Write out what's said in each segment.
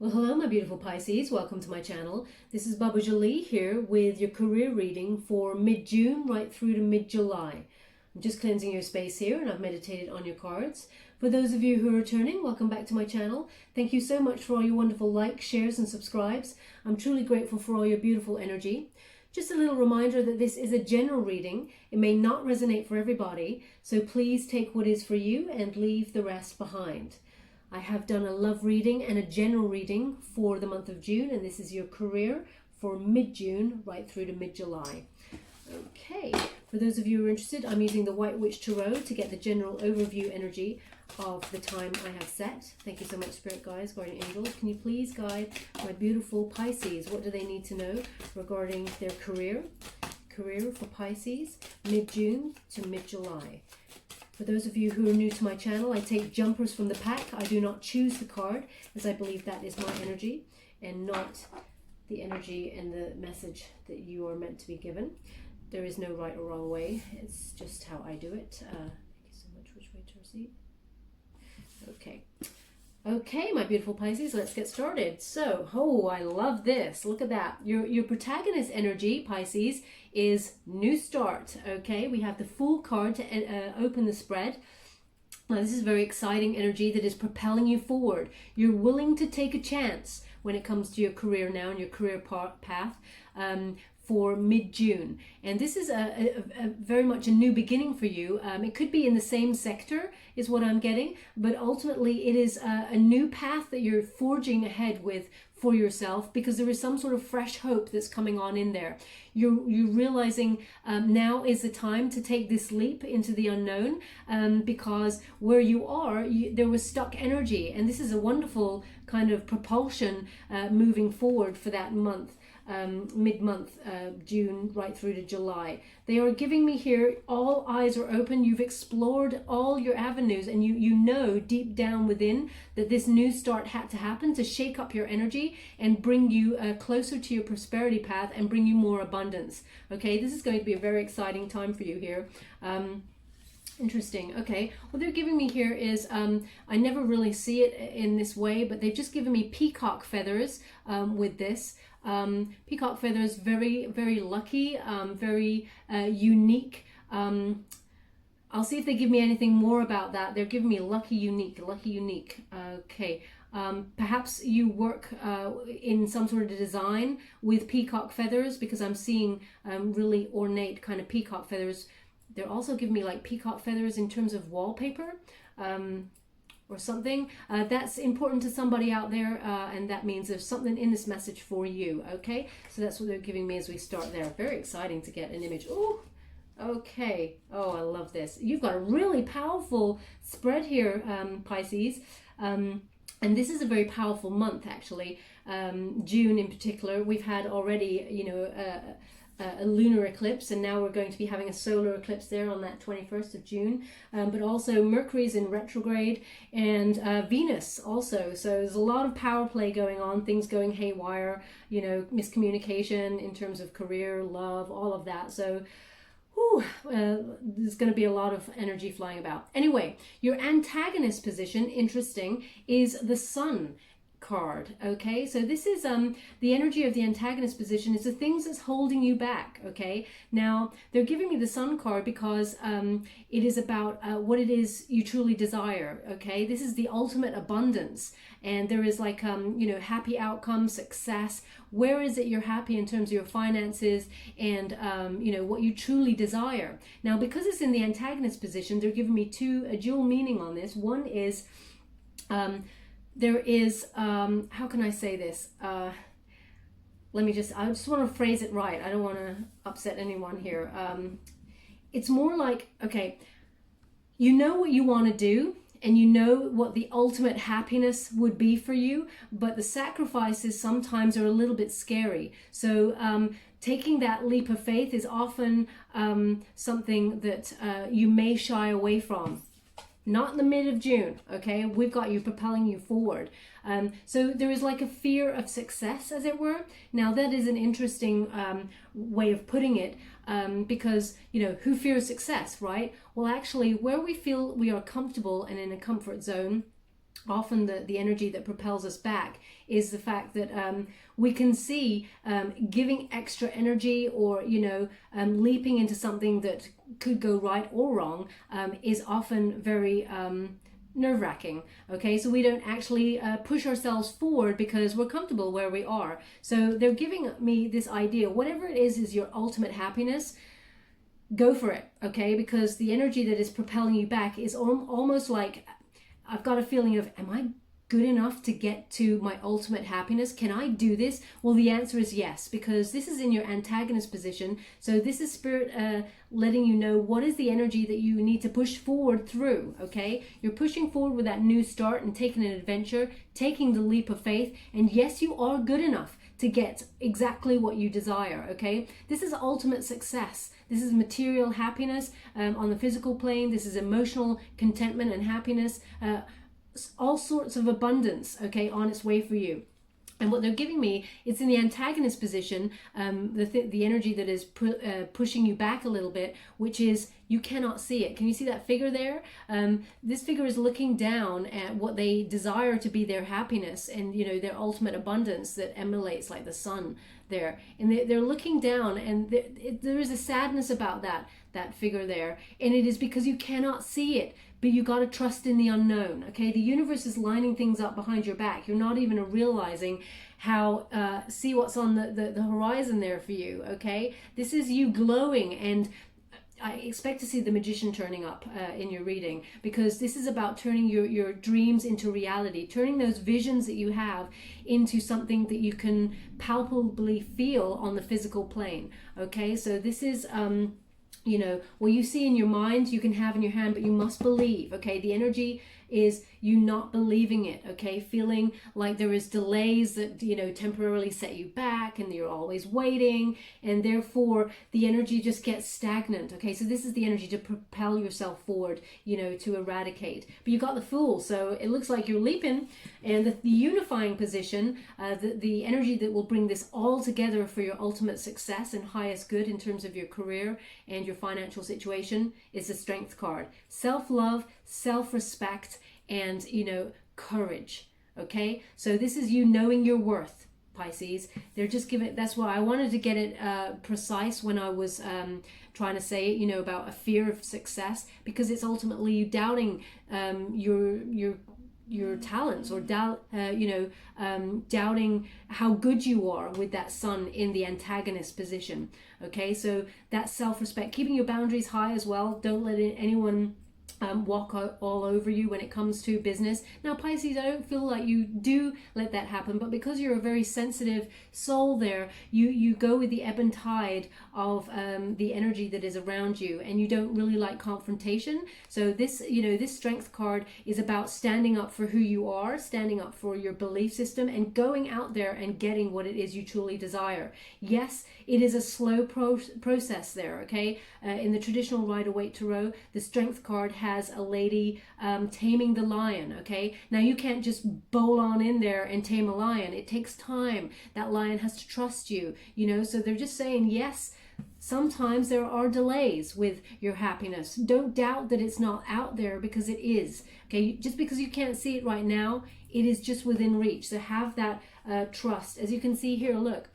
Well, hello, my beautiful Pisces. Welcome to my channel. This is Baba Jolie here with your career reading for mid-June right through to mid-July. I'm just cleansing your space here and I've meditated on your cards. For those of you who are returning, welcome back to my channel. Thank you so much for all your wonderful likes, shares and subscribes. I'm truly grateful for all your beautiful energy. Just a little reminder that this is a general reading. It may not resonate for everybody, so please take what is for you and leave the rest behind. I have done a love reading and a general reading for the month of June, and this is your career for mid-June right through to mid-July. Okay, for those of you who are interested, I'm using the White Witch Tarot to get the general overview energy of the time I have set. Thank you so much, Spirit Guides, Guardian Angels. Can you please guide my beautiful Pisces? What do they need to know regarding their career? Career for Pisces, mid-June to mid-July. For those of you who are new to my channel, I take jumpers from the pack. I do not choose the card, as I believe that is my energy and not the energy and the message that you are meant to be given. There is no right or wrong way. It's just how I do it. Thank you so much. Which way to receive? Okay. Okay, my beautiful Pisces, let's get started. So, oh, I love this. Look at that. Your protagonist energy, Pisces, is new start. Okay, we have the Fool card to open the spread. Now, this is very exciting energy that is propelling you forward. You're willing to take a chance when it comes to your career now and your career path. For mid-June, and this is a very much a new beginning for you. It could be in the same sector is what I'm getting, but ultimately it is a new path that you're forging ahead with for yourself, because there is some sort of fresh hope that's coming on in there. You're realizing now is the time to take this leap into the unknown, because where you are, there was stuck energy, and this is a wonderful kind of propulsion moving forward for that month. Mid-month, June right through to July. They are giving me here, all eyes are open. You've explored all your avenues, and you know deep down within that this new start had to happen to shake up your energy and bring you closer to your prosperity path and bring you more abundance. Okay, this is going to be a very exciting time for you here. Interesting. Okay, what they're giving me here is, I never really see it in this way, but they've just given me peacock feathers with this. Peacock feathers, very, very lucky, very unique. I'll see if they give me anything more about that. They're giving me lucky, unique, lucky, unique. Okay. Perhaps you work in some sort of design with peacock feathers, because I'm seeing really ornate kind of peacock feathers. They're also giving me like peacock feathers in terms of wallpaper. Or something that's important to somebody out there, and that means there's something in this message for you. Okay, so that's what they're giving me as we start there. Very exciting to get an image. Oh, okay. Oh, I love this. You've got a really powerful spread here, Pisces, and this is a very powerful month actually. June in particular, we've had already, you know, a lunar eclipse, and now we're going to be having a solar eclipse there on that 21st of June, but also Mercury's in retrograde, and Venus also. So there's a lot of power play going on, things going haywire, you know, miscommunication in terms of career, love, all of that. So there's going to be a lot of energy flying about. Anyway, your antagonist position, interesting, is the Sun card. Okay, so this is the energy of the antagonist position is the things that's holding you back. Okay, now they're giving me the Sun card because it is about what it is you truly desire. Okay, this is the ultimate abundance, and there is like you know, happy outcome, success. Where is it you're happy in terms of your finances and you know, what you truly desire? Now, because it's in the antagonist position, they're giving me a dual meaning on this. One is there is, how can I say this? I just want to phrase it right. I don't want to upset anyone here. It's more like, okay, you know what you want to do, and you know what the ultimate happiness would be for you, but the sacrifices sometimes are a little bit scary. So taking that leap of faith is often something that you may shy away from. Not in the mid of June, okay? We've got you propelling you forward. So there is like a fear of success, as it were. Now, that is an interesting way of putting it, because, you know, who fears success, right? Well, actually, where we feel we are comfortable and in a comfort zone, often the energy that propels us back is the fact that we can see giving extra energy, or leaping into something that could go right or wrong, is often very nerve-wracking. Okay, so we don't actually push ourselves forward because we're comfortable where we are. So they're giving me this idea, whatever it is your ultimate happiness, go for it. Okay, because the energy that is propelling you back is almost like, I've got a feeling of, am I good enough to get to my ultimate happiness? Can I do this? Well, the answer is yes, because this is in your antagonist position. So this is Spirit letting you know what is the energy that you need to push forward through. Okay, you're pushing forward with that new start and taking an adventure, taking the leap of faith, and yes, you are good enough to get exactly what you desire. Okay, this is ultimate success. This is material happiness on the physical plane. This is emotional contentment and happiness, all sorts of abundance, okay, on its way for you. And what they're giving me, it's in the antagonist position, the energy that is pushing you back a little bit, which is you cannot see it. Can you see that figure there? This figure is looking down at what they desire to be their happiness and, their ultimate abundance that emulates like the sun there. And they're looking down, and there is a sadness about that figure there. And it is because you cannot see it. But you got to trust in the unknown. Okay, the universe is lining things up behind your back. You're not even realizing how see what's on the horizon there for you. Okay, this is you glowing, and I expect to see the Magician turning up in your reading, because this is about turning your dreams into reality, turning those visions that you have into something that you can palpably feel on the physical plane. Okay, so this is what you see in your mind, you can have in your hand, but you must believe. Okay, the energy is you not believing it. Okay, feeling like there is delays that temporarily set you back, and you're always waiting, and therefore the energy just gets stagnant. Okay, so this is the energy to propel yourself forward, to eradicate. But you got the Fool, so it looks like you're leaping, and the unifying position, the energy that will bring this all together for your ultimate success and highest good in terms of your career and your financial situation, is the Strength card. Self-love, self-respect, and courage. Okay, so this is you knowing your worth, Pisces. They're just giving, that's why I wanted to get it precise when I was trying to say it, about a fear of success, because it's ultimately you doubting your talents, or doubting how good you are with that sun in the antagonist position. Okay, so that self-respect, keeping your boundaries high as well. Don't let anyone walk all over you when it comes to business. Now, Pisces, I don't feel like you do let that happen, but because you're a very sensitive soul there, you go with the ebb and tide of the energy that is around you, and you don't really like confrontation. So this, this Strength card is about standing up for who you are, standing up for your belief system, and going out there and getting what it is you truly desire. Yes, it is a slow process there, okay? In the traditional Rider-Waite Tarot, the Strength card has a lady taming the lion. Okay, now you can't just bowl on in there and tame a lion. It takes time. That lion has to trust you, so they're just saying, yes, sometimes there are delays with your happiness. Don't doubt that it's not out there, because it is. Okay, just because you can't see it right now, it is just within reach. So have that trust. As you can see here, look,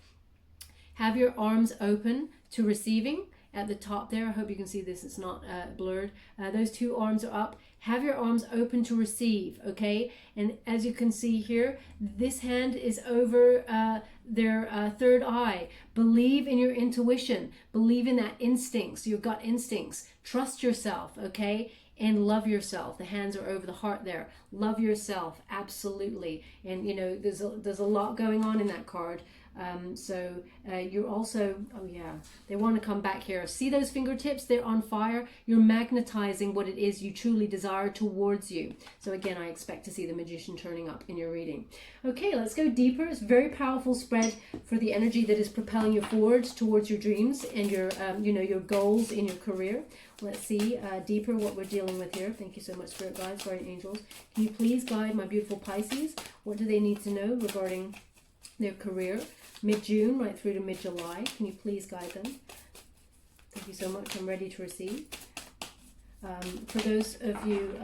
have your arms open to receiving. At the top there, I hope you can see this, it's not blurred. Those two arms are up. Have your arms open to receive, okay? And as you can see here, this hand is over their third eye. Believe in your intuition. Believe in that instincts, your gut instincts. Trust yourself, okay? And love yourself. The hands are over the heart there. Love yourself, absolutely. And there's a lot going on in that card. So you're also, oh yeah, they want to come back here. See those fingertips? They're on fire. You're magnetizing what it is you truly desire towards you. So again, I expect to see the Magician turning up in your reading. Okay, let's go deeper. It's a very powerful spread for the energy that is propelling you forward towards your dreams and your, your goals in your career. Let's see deeper what we're dealing with here. Thank you so much, Spirit Guides, Guardian Angels. Can you please guide my beautiful Pisces? What do they need to know regarding their career? Mid-June right through to mid-July. Can you please guide them? Thank you so much. I'm ready to receive. For those of you,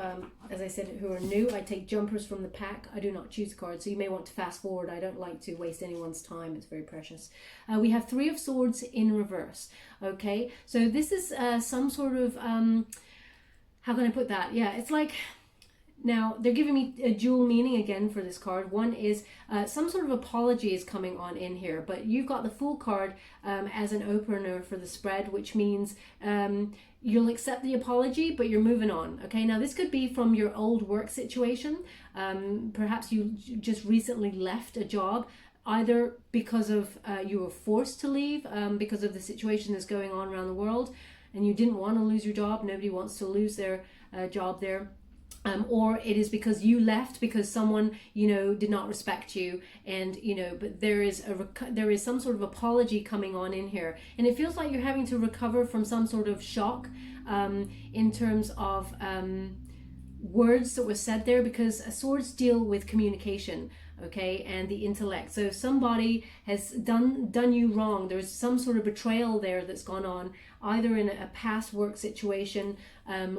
as I said, who are new, I take jumpers from the pack. I do not choose cards, so you may want to fast forward. I don't like to waste anyone's time. It's very precious. We have Three of Swords in reverse. Okay, so this is some sort of, how can I put that? Yeah, it's like, now they're giving me a dual meaning again for this card. One is some sort of apology is coming on in here, but you've got the Fool card as an opener for the spread, which means you'll accept the apology, but you're moving on. Okay, now this could be from your old work situation. Perhaps you just recently left a job, either because of you were forced to leave because of the situation that's going on around the world, and you didn't want to lose your job. Nobody wants to lose their job there. Or it is because you left because someone, you know, did not respect you, and you know, but there is some sort of apology coming on in here, and it feels like you're having to recover from some sort of shock in terms of words that were said there, because swords deal with communication, okay, and the intellect. So somebody has done you wrong. There's some sort of betrayal there that's gone on, either in a past work situation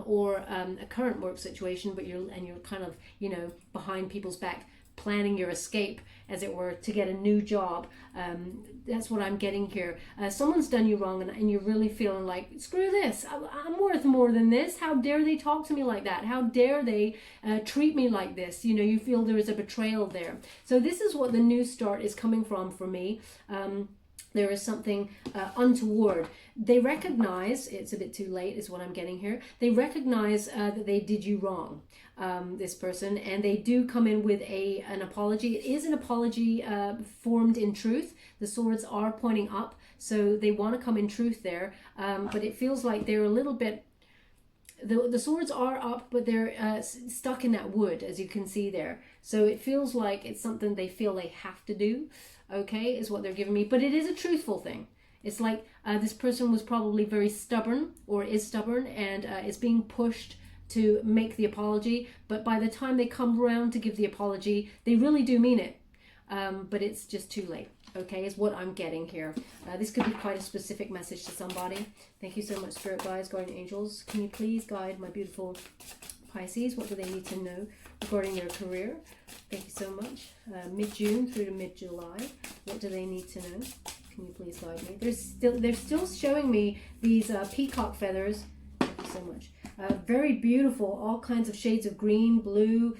or a current work situation, but you're kind of, you know, behind people's back, planning your escape, as it were, to get a new job. That's what I'm getting here. Someone's done you wrong, and you're really feeling like, screw this, I'm worth more than this. How dare they talk to me like that? How dare they treat me like this? You know, you feel there is a betrayal there. So this is what the new start is coming from for me. There is something untoward. They recognize, it's a bit too late is what I'm getting here. They recognize that they did you wrong, this person, and they do come in with an apology. It is an apology formed in truth. The swords are pointing up, so they want to come in truth there, but it feels like they're a little bit, the swords are up, but they're stuck in that wood, as you can see there. So it feels like it's something they feel they have to do, okay, is what they're giving me. But it is a truthful thing. It's like this person was probably very stubborn, or is stubborn, and is being pushed to make the apology. But by the time they come around to give the apology, they really do mean it. But it's just too late. Okay, is what I'm getting here. This could be quite a specific message to somebody. Thank you so much, Spirit Guides, Guardian Angels. Can you please guide my beautiful Pisces? What do they need to know regarding their career? Thank you so much. Mid-June through to mid-July. What do they need to know? Can you please guide me? They're still showing me these peacock feathers. Thank you so much. Very beautiful, all kinds of shades of green, blue,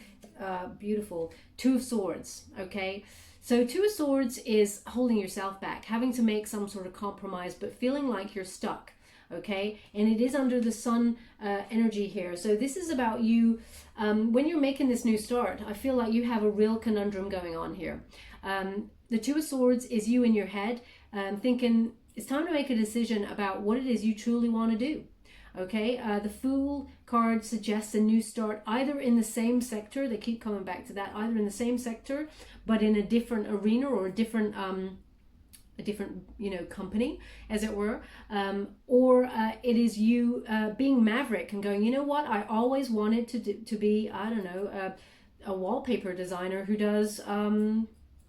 beautiful. Two of Swords, okay? So Two of Swords is holding yourself back, having to make some sort of compromise, but feeling like you're stuck, okay? And it is under the Sun energy here. So this is about you, when you're making this new start, I feel like you have a real conundrum going on here. The Two of Swords is you in your head, thinking it's time to make a decision about what it is you truly want to do. Okay, the Fool card suggests a new start, either in the same sector, they keep coming back to that, either in the same sector, but in a different arena, or a different, you know, company, as it were, or it is you being maverick and going, you know what, I always wanted to be, I don't know, a wallpaper designer who does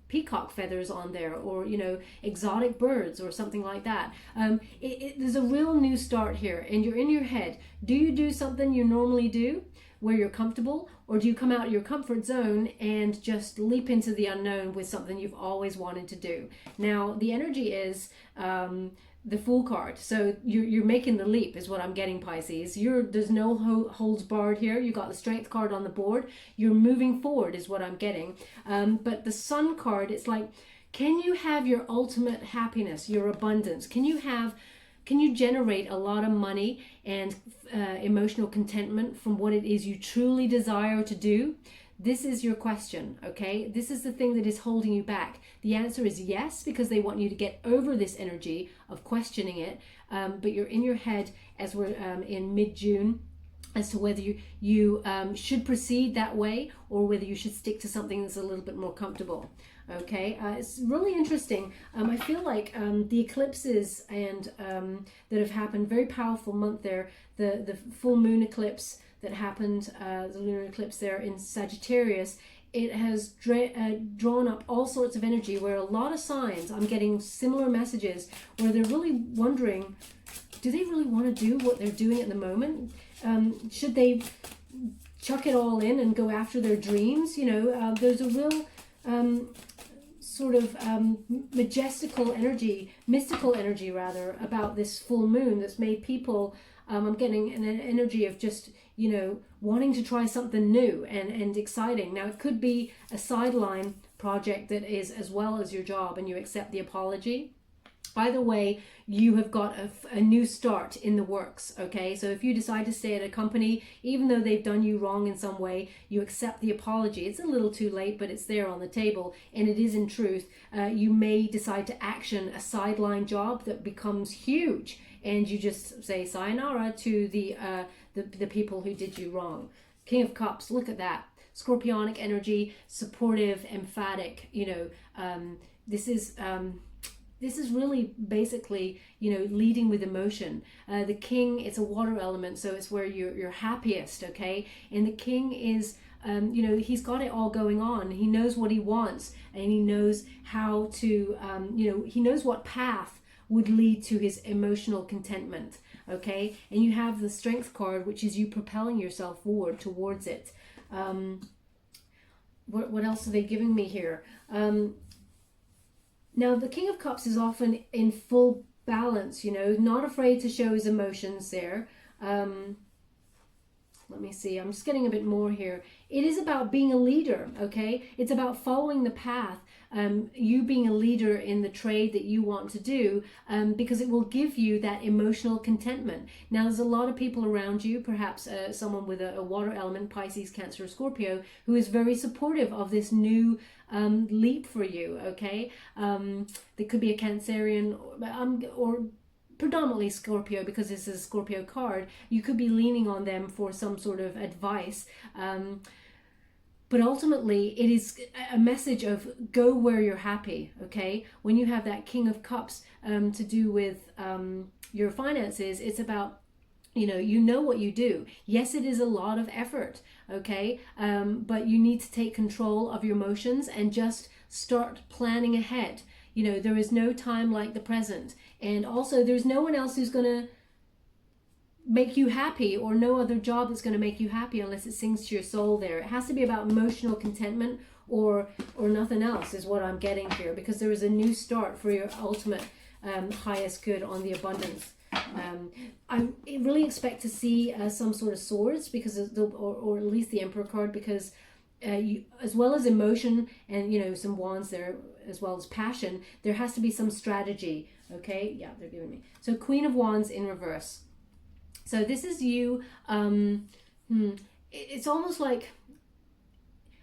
peacock feathers on there, or, you know, exotic birds or something like that. There's a real new start here, and you're in your head. Do you do something you normally do where you're comfortable, or do you come out of your comfort zone and just leap into the unknown with something you've always wanted to do? Now the energy is the Fool card, so you're making the leap, is what I'm getting, Pisces. There's no holds barred here. You got the Strength card on the board. You're moving forward, is what I'm getting. But the Sun card, it's like, can you have your ultimate happiness, your abundance? Can you generate a lot of money and emotional contentment from what it is you truly desire to do? This is your question, okay? This is the thing that is holding you back. The answer is yes, because they want you to get over this energy of questioning it, but you're in your head, as we're in mid-June, as to whether you should proceed that way, or whether you should stick to something that's a little bit more comfortable. Okay, it's really interesting. I feel like the eclipses and that have happened, very powerful month there. The full moon eclipse that happened, the lunar eclipse there in Sagittarius, it has drawn up all sorts of energy, where a lot of signs, I'm getting similar messages, where they're really wondering, do they really want to do what they're doing at the moment? should they chuck it all in and go after their dreams? You know, there's a real sort of majestical energy, mystical energy rather, about this full moon that's made people, I'm getting an energy of just, you know, wanting to try something new and exciting. Now, it could be a sideline project that is as well as your job, and you accept the apology. Either way, you have got a new start in the works, okay? So if you decide to stay at a company, even though they've done you wrong in some way, you accept the apology. It's a little too late, but it's there on the table, and it is in truth. You may decide to action a sideline job that becomes huge, and you just say sayonara to the people who did you wrong. King of Cups, look at that. Scorpionic energy, supportive, emphatic, you know, this is really basically, you know, leading with emotion. The king, it's a water element, so it's where you're happiest, okay? And the king is, you know, he's got it all going on. He knows what he wants, and he knows how to, you know, he knows what path would lead to his emotional contentment, okay? And you have the Strength card, which is you propelling yourself forward towards it. What else are they giving me here? Now, the King of Cups is often in full balance, you know, not afraid to show his emotions there. Let me see, I'm just getting a bit more here. It is about being a leader, okay? It's about following the path, you being a leader in the trade that you want to do, because it will give you that emotional contentment. Now, there's a lot of people around you, perhaps someone with a water element, Pisces, Cancer, Scorpio, who is very supportive of this new leap for you, okay? There could be a Cancerian or predominantly Scorpio, because this is a Scorpio card. You could be leaning on them for some sort of advice. But ultimately, it is a message of go where you're happy, okay? When you have that King of Cups to do with your finances, it's about, you know what you do. Yes, it is a lot of effort, okay? But you need to take control of your emotions and just start planning ahead. You know, there is no time like the present. And also, there's no one else who's going to make you happy, or no other job that's going to make you happy unless it sings to your soul there. It has to be about emotional contentment or nothing else is what I'm getting here, because there is a new start for your ultimate highest good on the abundance. I really expect to see some sort of swords, because of or at least the Emperor card, because you, as well as emotion and, you know, some wands there, as well as passion, there has to be some strategy, okay? Yeah, they're giving me. So Queen of Wands in reverse. So this is you, it's almost like,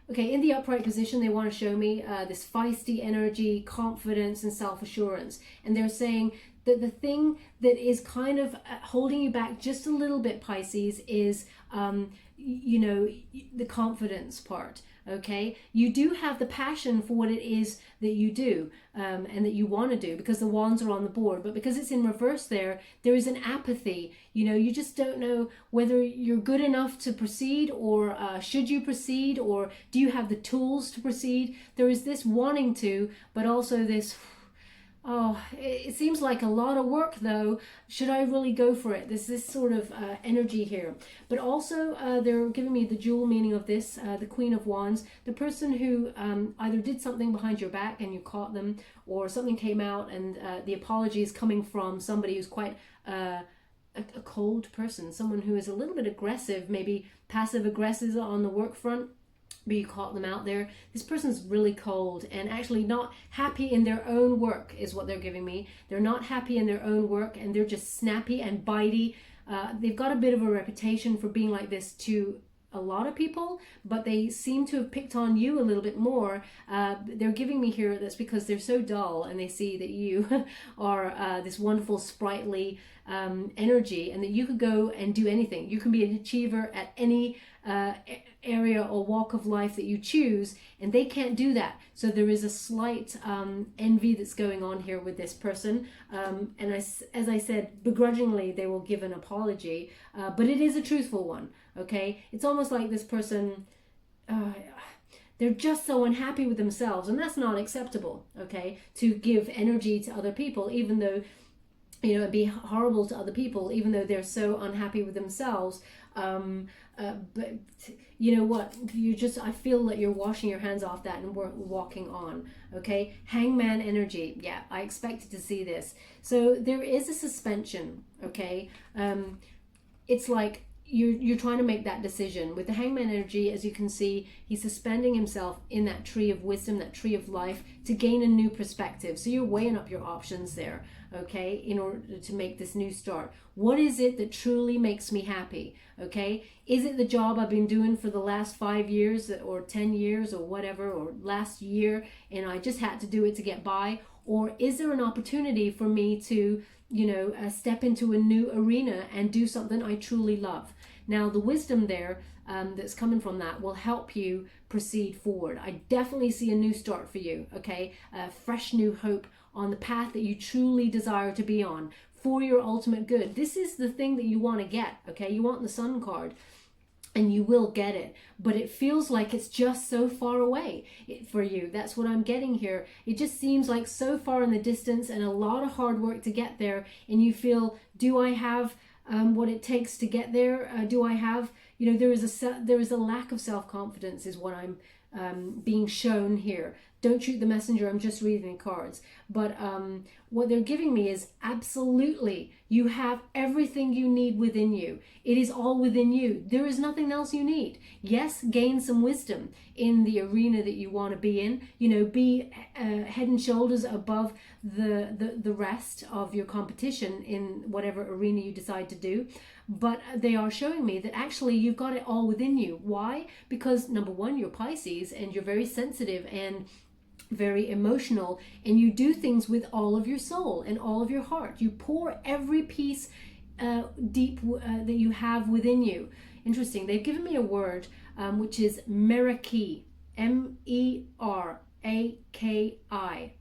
okay, in the upright position, they want to show me this feisty energy, confidence, and self-assurance. And they're saying that the thing that is kind of holding you back just a little bit, Pisces, is, you know, the confidence part. Okay, you do have the passion for what it is that you do and that you want to do, because the wands are on the board, but because it's in reverse there is an apathy. You know, you just don't know whether you're good enough to proceed, or should you proceed, or do you have the tools to proceed. There is this wanting to, but also this, oh, it seems like a lot of work though. Should I really go for it? There's this sort of energy here. But also they're giving me the dual meaning of this, the Queen of Wands, the person who either did something behind your back and you caught them, or something came out and the apology is coming from somebody who's quite a cold person, someone who is a little bit aggressive, maybe passive aggressive on the work front. But you caught them out there. This person's really cold and actually not happy in their own work is what they're giving me. They're not happy in their own work, and they're just snappy and bitey. They've got a bit of a reputation for being like this to a lot of people, but they seem to have picked on you a little bit more. They're giving me here that's because they're so dull, and they see that you are this wonderful, sprightly energy, and that you could go and do anything. You can be an achiever at any area or walk of life that you choose, and they can't do that. So there is a slight envy that's going on here with this person, and as I said, begrudgingly they will give an apology, but it is a truthful one. Okay, it's almost like this person, they're just so unhappy with themselves, and that's not acceptable. Okay, to give energy to other people, even though you know, and be horrible to other people, even though they're so unhappy with themselves. But you know what? I feel that you're washing your hands off that and we're walking on. Okay, Hangman energy. Yeah, I expected to see this. So there is a suspension. Okay, it's like you're trying to make that decision with the Hangman energy. As you can see, he's suspending himself in that tree of wisdom, that tree of life, to gain a new perspective. So you're weighing up your options there, okay, in order to make this new start. What is it that truly makes me happy? Okay, is it the job I've been doing for the last 5 years or 10 years or whatever, or last year, and I just had to do it to get by? Or is there an opportunity for me to, you know, step into a new arena and do something I truly love? Now, the wisdom there that's coming from that will help you proceed forward. I definitely see a new start for you, okay? A fresh new hope on the path that you truly desire to be on for your ultimate good. This is the thing that you want to get, okay? You want the Sun card, and you will get it, but it feels like it's just so far away for you. That's what I'm getting here. It just seems like so far in the distance and a lot of hard work to get there, and you feel, do I have what it takes to get there? Do I have, you know, there is a lack of self-confidence is what I'm being shown here. Don't shoot the messenger, I'm just reading the cards. But what they're giving me is absolutely, you have everything you need within you. It is all within you. There is nothing else you need. Yes, gain some wisdom in the arena that you want to be in. You know, be head and shoulders above the rest of your competition in whatever arena you decide to do. But they are showing me that actually you've got it all within you. Why? Because number one, you're Pisces and you're very sensitive and very emotional, and you do things with all of your soul and all of your heart. You pour every piece deep that you have within you. Interesting. They've given me a word which is Meraki, Meraki,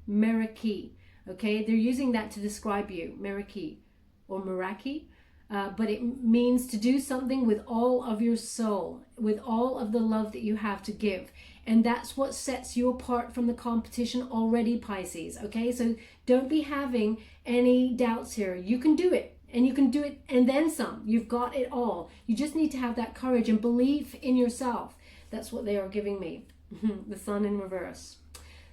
Meraki. Okay, they're using that to describe you, Meraki or Meraki. But it means to do something with all of your soul, with all of the love that you have to give. And that's what sets you apart from the competition already, Pisces. Okay, so don't be having any doubts here. You can do it, and you can do it and then some. You've got it all. You just need to have that courage and belief in yourself. That's what they are giving me. The Sun in reverse.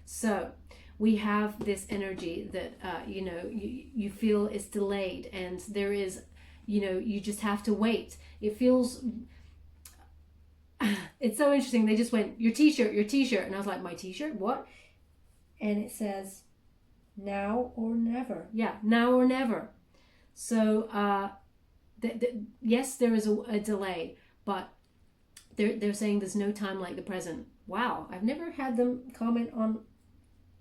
So we have this energy that, you know, you feel is delayed, and there is, you know, you just have to wait. It feels, it's so interesting. They just went, your t-shirt. And I was like, my t-shirt? What? And it says, now or never. Yeah, now or never. So, yes, there is a delay, but they're saying there's no time like the present. Wow, I've never had them comment on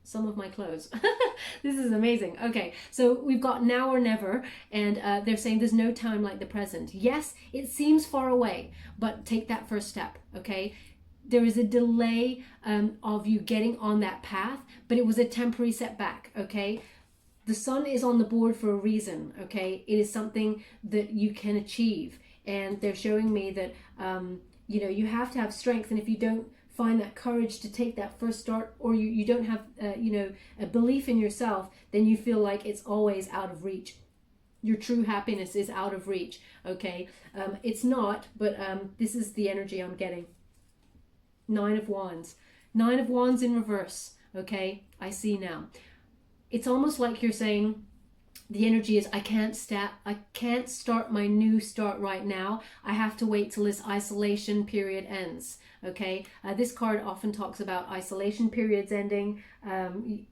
some of my clothes. This is amazing. Okay, so we've got now or never, and they're saying there's no time like the present. Yes, it seems far away, but take that first step, okay? There is a delay of you getting on that path, but it was a temporary setback, okay? The Sun is on the board for a reason, okay? It is something that you can achieve, and they're showing me that, you know, you have to have strength, and if you don't find that courage to take that first start, or you don't have, you know, a belief in yourself, then you feel like it's always out of reach. Your true happiness is out of reach, okay? It's not, but this is the energy I'm getting. 9 of Wands. 9 of Wands in reverse, okay? I see now. It's almost like you're saying, the energy is, I can't start my new start right now. I have to wait till this isolation period ends. Okay, this card often talks about isolation periods ending,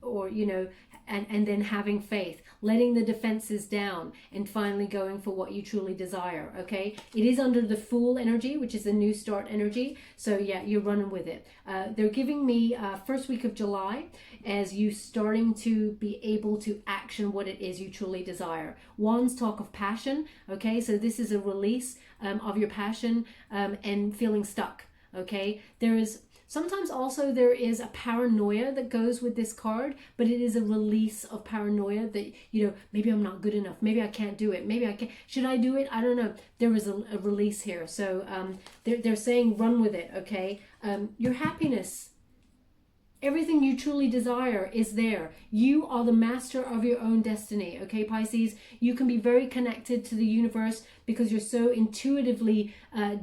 or, you know, and then having faith, letting the defenses down, and finally going for what you truly desire. Okay, it is under the Fool energy, which is the new start energy. So yeah, you're running with it. They're giving me first week of July as you starting to be able to action what it is you truly desire. Wands talk of passion. Okay, so this is a release of your passion and feeling stuck. Okay, there is sometimes also there is a paranoia that goes with this card, but it is a release of paranoia that, you know, maybe I'm not good enough, maybe I can't do it, maybe I can, should I do it? I don't know. There is a release here. So they're saying run with it. Okay, your happiness Everything you truly desire is there. You are the master of your own destiny, okay, Pisces? You can be very connected to the universe because you're so intuitively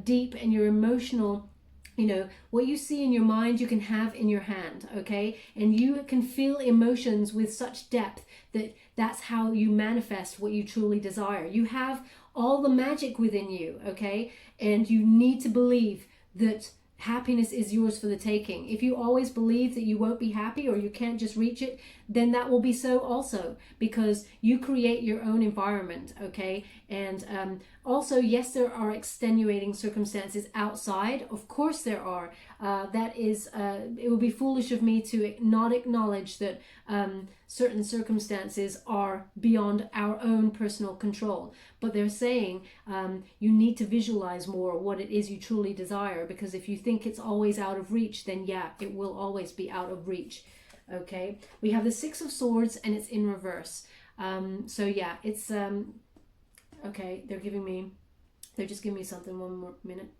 deep, and you're emotional. You know, what you see in your mind, you can have in your hand, okay? And you can feel emotions with such depth that that's how you manifest what you truly desire. You have all the magic within you, okay? And you need to believe that happiness is yours for the taking. If you always believe that you won't be happy or you can't just reach it, then that will be so also, because you create your own environment, okay? And also, yes, there are extenuating circumstances outside. Of course there are. It would be foolish of me to not acknowledge that certain circumstances are beyond our own personal control. But they're saying you need to visualize more what it is you truly desire, because if you think it's always out of reach, then yeah, it will always be out of reach. Okay, we have the Six of Swords and it's in reverse. So yeah, it's okay, they're just giving me something. One more minute.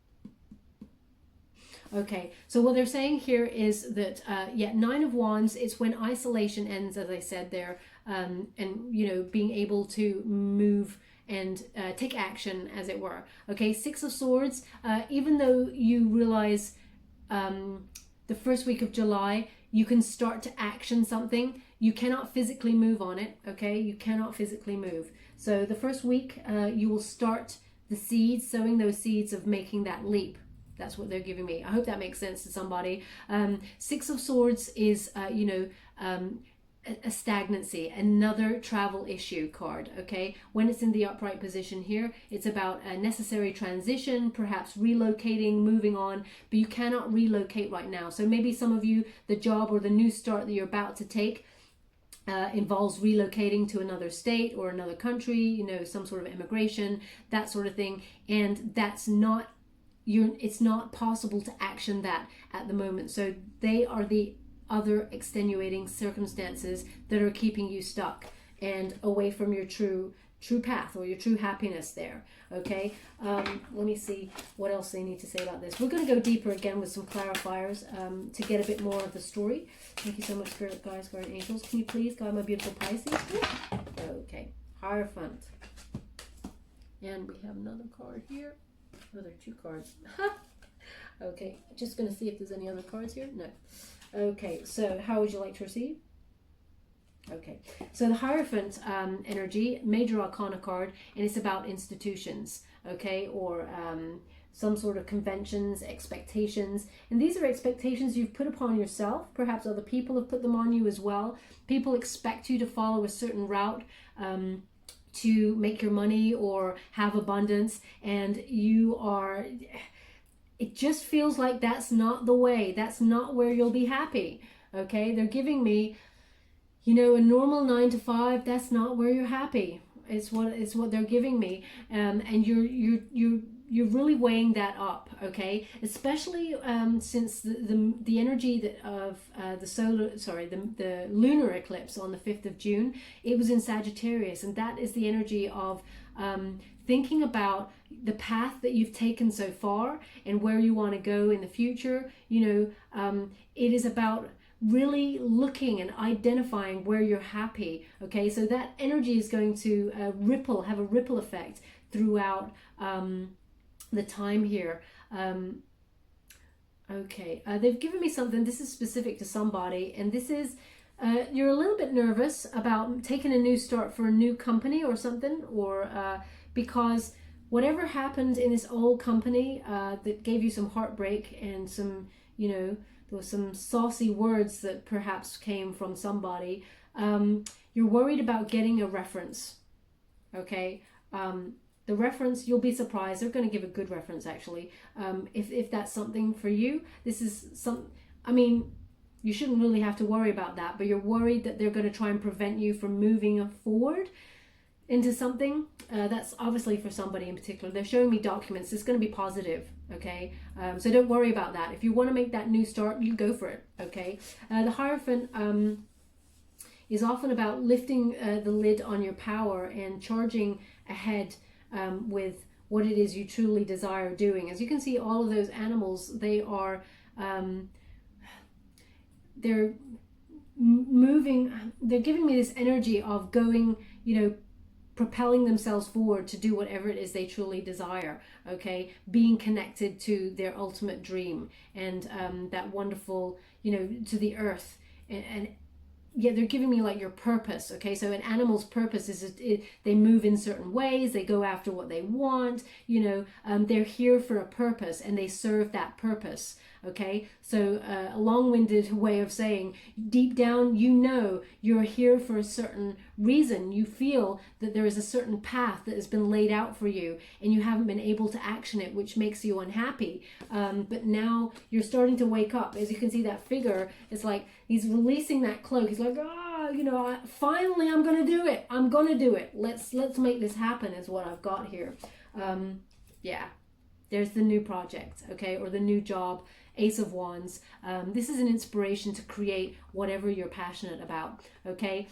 Okay, so what they're saying here is that Nine of Wands, it's when isolation ends, as I said there, and you know, being able to move and take action, as it were. Okay, Six of Swords, even though you realize the first week of July you can start to action something, you cannot physically move on it. Okay, you cannot physically move. So the first week you will start the seeds, sowing those seeds of making that leap. That's what they're giving me. I hope that makes sense to somebody. Six of Swords is a stagnancy, another travel issue card. Okay, when it's in the upright position here, it's about a necessary transition, perhaps relocating, moving on, but you cannot relocate right now. So maybe some of you, the job or the new start that you're about to take involves relocating to another state or another country, you know, some sort of immigration, that sort of thing, and that's not it's not possible to action that at the moment. So they are the other extenuating circumstances that are keeping you stuck and away from your true path or your true happiness there. Okay, let me see what else they need to say about this. We're going to go deeper again with some clarifiers to get a bit more of the story. Thank you so much, Spirit Guides, Guardian Angels. Can you please guide my beautiful Pisces? Okay, Hierophant. And we have another card here. Oh, there are two cards. Okay, just going to see if there's any other cards here. No. Okay, so how would you like to receive? Okay, so the Hierophant energy, major arcana card, and it's about institutions, okay, or some sort of conventions, expectations. And these are expectations you've put upon yourself. Perhaps other people have put them on you as well. People expect you to follow a certain route to make your money or have abundance, and you are... It just feels like that's not the way. That's not where you'll be happy. Okay, they're giving me, you know, a normal 9 to 5. That's not where you're happy. It's what they're giving me, and you're really weighing that up. Okay, especially since the energy of the lunar eclipse on the 5th of June. It was in Sagittarius, and that is the energy of thinking about the path that you've taken so far and where you want to go in the future. You know, it is about really looking and identifying where you're happy. Okay, so that energy is going to have a ripple effect throughout the time here. Okay, they've given me something. This is specific to somebody, and this is you're a little bit nervous about taking a new start for a new company or something, or because whatever happened in this old company that gave you some heartbreak and some, you know, there was some saucy words that perhaps came from somebody. You're worried about getting a reference. Okay, the reference, you'll be surprised. They're going to give a good reference, actually. If that's something for you, this is some. I mean, you shouldn't really have to worry about that, but you're worried that they're going to try and prevent you from moving forward into something. That's obviously for somebody in particular. They're showing me documents. It's going to be positive, okay? So don't worry about that. If you want to make that new start, you go for it, okay? The Hierophant is often about lifting the lid on your power and charging ahead with what it is you truly desire doing. As you can see, all of those animals, they are they're moving, they're giving me this energy of going, you know, propelling themselves forward to do whatever it is they truly desire, okay, being connected to their ultimate dream, and that wonderful, you know, to the earth, and yeah, they're giving me like your purpose, okay? So an animal's purpose is they move in certain ways, they go after what they want, you know, they're here for a purpose and they serve that purpose, okay? So a long-winded way of saying, deep down, you know, you're here for a certain reason. You feel that there is a certain path that has been laid out for you and you haven't been able to action it, which makes you unhappy. But now you're starting to wake up. As you can see, that figure, it's like he's releasing that cloak. He's like, you know, finally I'm going to do it. I'm going to do it. Let's make this happen is what I've got here. Yeah, there's the new project, okay, or the new job. Ace of Wands. This is an inspiration to create whatever you're passionate about, okay?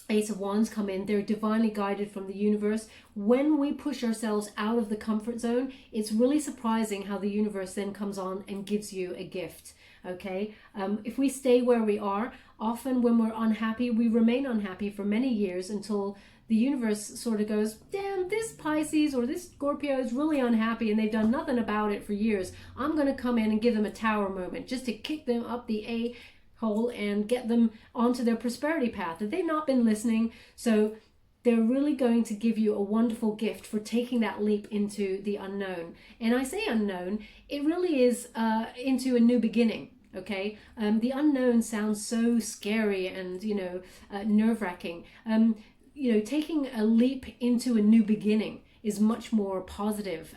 Ace of Wands come in, they're divinely guided from the universe. When we push ourselves out of the comfort zone, it's really surprising how the universe then comes on and gives you a gift, okay? If we stay where we are, often when we're unhappy, we remain unhappy for many years until the universe sort of goes, damn, this Pisces or this Scorpio is really unhappy and they've done nothing about it for years. I'm going to come in and give them a tower moment just to kick them up the a-hole and get them onto their prosperity path. That they've not been listening. So they're really going to give you a wonderful gift for taking that leap into the unknown. And I say unknown, it really is into a new beginning. Okay, the unknown sounds so scary and, you know, nerve-wracking. You know, taking a leap into a new beginning is much more positive,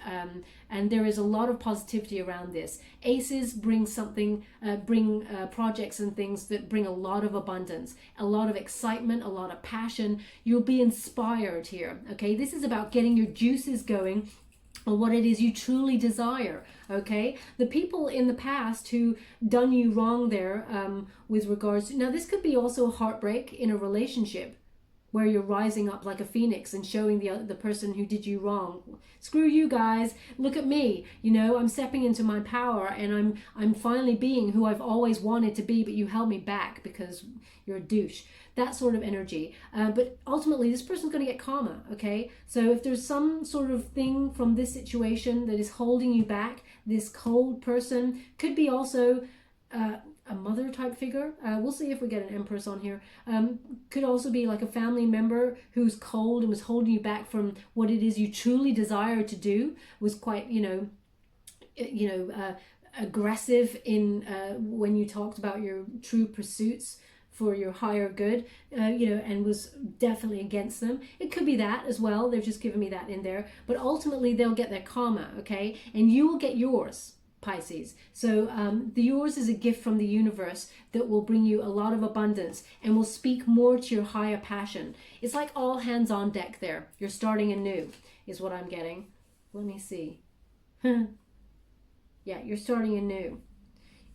and there is a lot of positivity around this. Aces bring something, bring projects and things that bring a lot of abundance, a lot of excitement, a lot of passion. You'll be inspired here, okay? This is about getting your juices going on what it is you truly desire, okay? The people in the past who done you wrong there with regards to, now this could be also a heartbreak in a relationship, where you're rising up like a phoenix and showing the person who did you wrong, screw you guys, look at me, you know, I'm stepping into my power and I'm finally being who I've always wanted to be, but you held me back because you're a douche. That sort of energy. But ultimately, this person's going to get karma, okay? So if there's some sort of thing from this situation that is holding you back, this cold person could be also a mother type figure. We'll see if we get an Empress on here. Could also be like a family member who's cold and was holding you back from what it is you truly desire to do, was quite, aggressive in when you talked about your true pursuits for your higher good, and was definitely against them. It could be that as well. They've just given me that in there. But ultimately, they'll get their karma, okay? And you will get yours, Pisces. So the yours is a gift from the universe that will bring you a lot of abundance and will speak more to your higher passion. It's like all hands on deck there. You're starting anew is what I'm getting. Let me see. Yeah, you're starting anew.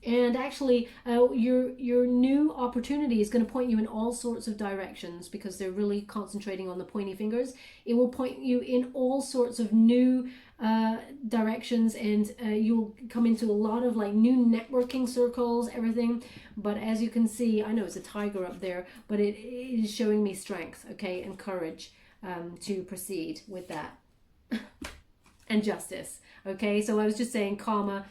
And actually, your new opportunity is going to point you in all sorts of directions because they're really concentrating on the pointy fingers. It will point you in all sorts of new directions, and you'll come into a lot of like new networking circles, everything. But as you can see, I know it's a tiger up there, but it is showing me strength, okay, and courage to proceed with that. And justice, okay? So I was just saying karma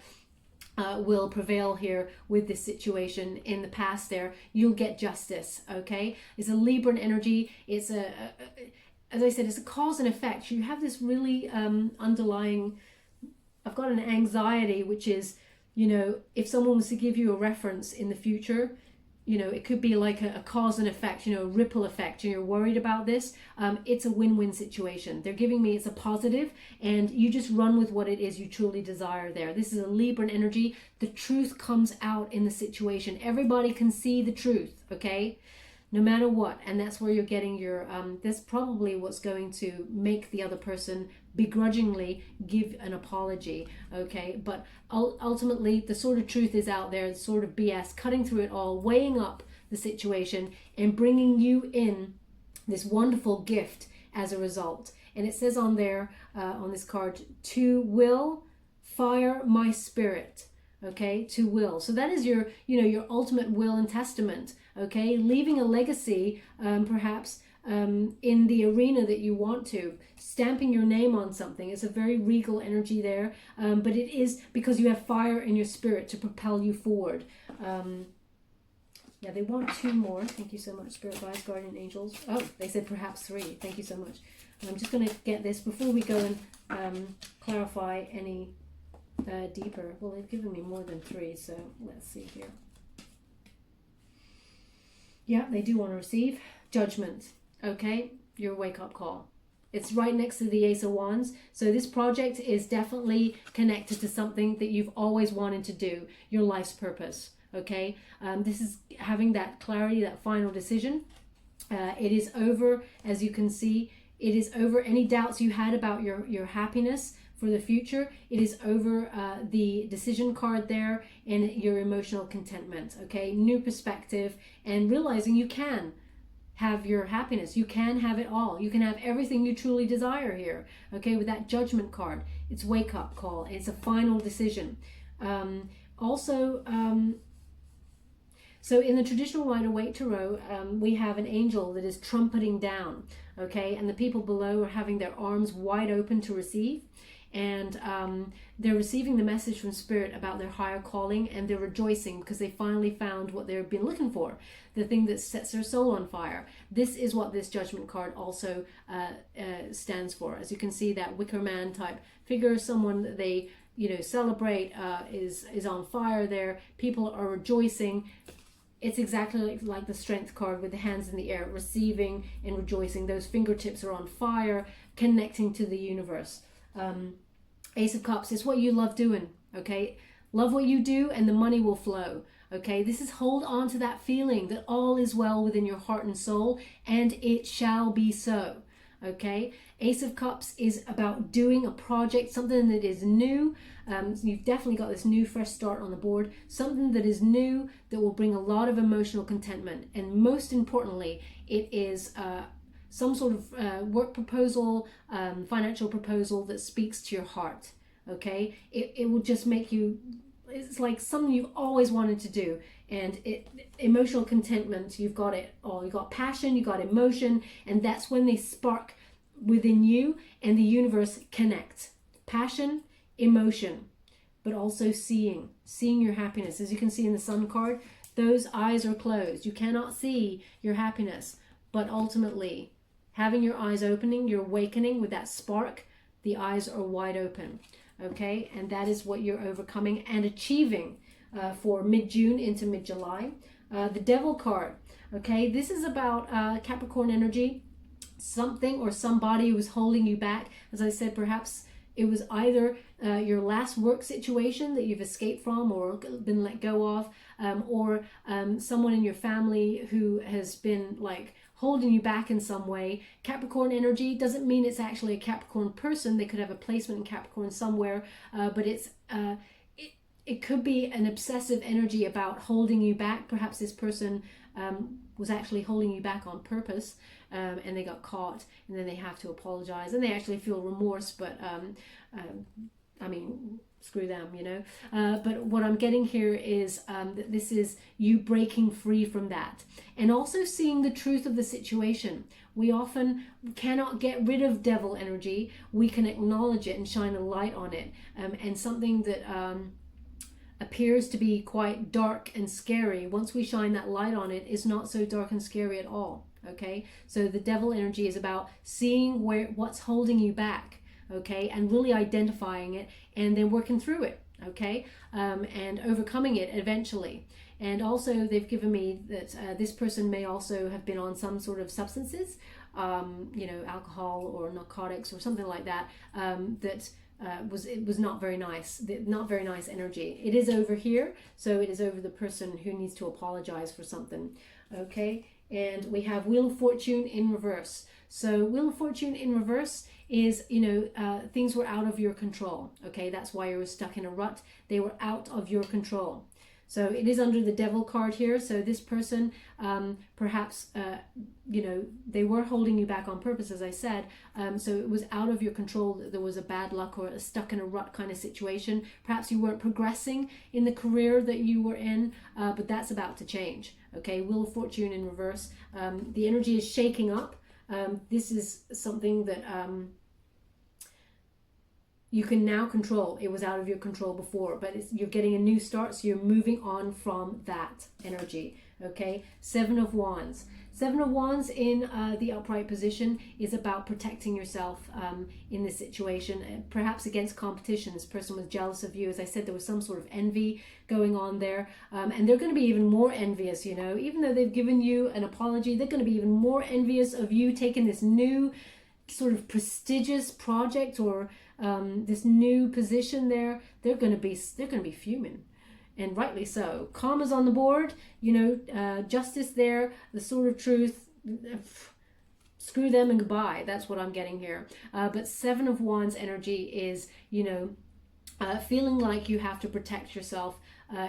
will prevail here with this situation. In the past there, you'll get justice, okay? It's a Libran energy. It's as I said, it's a cause and effect. You have this really underlying, I've got an anxiety, which is, if someone was to give you a reference in the future, it could be like a cause and effect, a ripple effect. You're worried about this. It's a win-win situation. They're giving me it's a positive, and you just run with what it is you truly desire there. This is a Libran energy. The truth comes out in the situation. Everybody can see the truth, okay? No matter what. And that's where you're getting your, that's probably what's going to make the other person begrudgingly give an apology, okay? But ultimately, the sort of truth is out there, the sort of BS, cutting through it all, weighing up the situation and bringing you in this wonderful gift as a result. And it says on there, on this card, to will fire my spirit, okay, to will. So that is your, your ultimate will and testament, okay, leaving a legacy, perhaps in the arena that you want to, stamping your name on something. It's a very regal energy there, but it is because you have fire in your spirit to propel you forward. Yeah, they want 2 more. Thank you so much, Spirit Guides, Guardian Angels. Oh, they said perhaps 3. Thank you so much. I'm just going to get this before we go and clarify any deeper. Well, they've given me more than 3, so let's see here. Yeah, they do want to receive judgment. Okay, your wake-up call. It's right next to the Ace of Wands. So this project is definitely connected to something that you've always wanted to do, your life's purpose. Okay, this is having that clarity, that final decision. It is over, as you can see. It is over any doubts you had about your happiness for the future. It is over the decision card there, and your emotional contentment. Okay, new perspective, and realizing you can have your happiness. You can have it all. You can have everything you truly desire here. Okay, with that judgment card, it's wake up call. It's a final decision. So in the traditional Rider-Waite Tarot, we have an angel that is trumpeting down, okay? And the people below are having their arms wide open to receive. And they're receiving the message from Spirit about their higher calling, and they're rejoicing because they finally found what they've been looking for, the thing that sets their soul on fire. This is what this judgment card also stands for. As you can see, that Wicker Man type figure, someone that they celebrate, is on fire there. People are rejoicing. It's exactly like the Strength card with the hands in the air, receiving and rejoicing. Those fingertips are on fire, connecting to the universe. Ace of Cups is what you love doing, okay? Love what you do and the money will flow, okay? This is hold on to that feeling that all is well within your heart and soul, and it shall be so, okay? Ace of Cups is about doing a project, something that is new. So you've definitely got this new fresh start on the board, something that is new that will bring a lot of emotional contentment. And most importantly, it is some sort of work proposal, financial proposal that speaks to your heart, okay? It will just make you, it's like something you've always wanted to do. And emotional contentment, you've got it all. You've got passion, you've got emotion, and that's when they spark within you and the universe connect. Passion, emotion, but also seeing your happiness. As you can see in the Sun card, those eyes are closed. You cannot see your happiness, but ultimately having your eyes opening, you're awakening with that spark. The eyes are wide open, okay? And that is what you're overcoming and achieving for mid-June into mid-July. The Devil card, okay? This is about Capricorn energy, something or somebody who was holding you back. As I said, perhaps it was either your last work situation that you've escaped from or been let go of, or someone in your family who has been like holding you back in some way. Capricorn energy doesn't mean it's actually a Capricorn person. They could have a placement in Capricorn somewhere, but it could be an obsessive energy about holding you back. Perhaps this person was actually holding you back on purpose, and they got caught, and then they have to apologize, and they actually feel remorse, but I mean, screw them, but what I'm getting here is that this is you breaking free from that, and also seeing the truth of the situation. We often cannot get rid of devil energy. We can acknowledge it and shine a light on it, and something that appears to be quite dark and scary, once we shine that light on it, is not so dark and scary at all. Okay, so the devil energy is about seeing what's holding you back, okay, and really identifying it and then working through it, okay, and overcoming it eventually. And also they've given me that this person may also have been on some sort of substances, alcohol or narcotics or something like that, it was not very nice, not very nice energy. It is over here, so it is over the person who needs to apologize for something, okay. And we have Wheel of Fortune in reverse. So Wheel of Fortune in reverse is, things were out of your control. Okay, that's why you were stuck in a rut. They were out of your control. So it is under the Devil card here. So this person, perhaps, you know, they were holding you back on purpose, as I said. So it was out of your control that there was a bad luck or a stuck in a rut kind of situation. Perhaps you weren't progressing in the career that you were in, but that's about to change. Okay, Wheel of Fortune in reverse. The energy is shaking up. This is something that you can now control. It was out of your control before, but you're getting a new start, so you're moving on from that energy. Okay, Seven of Wands. Seven of Wands in the upright position is about protecting yourself in this situation, perhaps against competition. This person was jealous of you. As I said, there was some sort of envy going on there, and they're going to be even more envious, you know, even though they've given you an apology, they're going to be even more envious of you taking this new sort of prestigious project or this new position there. They're going to be fuming, and rightly so. Karma's on the board, you know, justice there, the sword of truth. Screw them and goodbye. That's what I'm getting here. But Seven of Wands energy is, you know, feeling like you have to protect yourself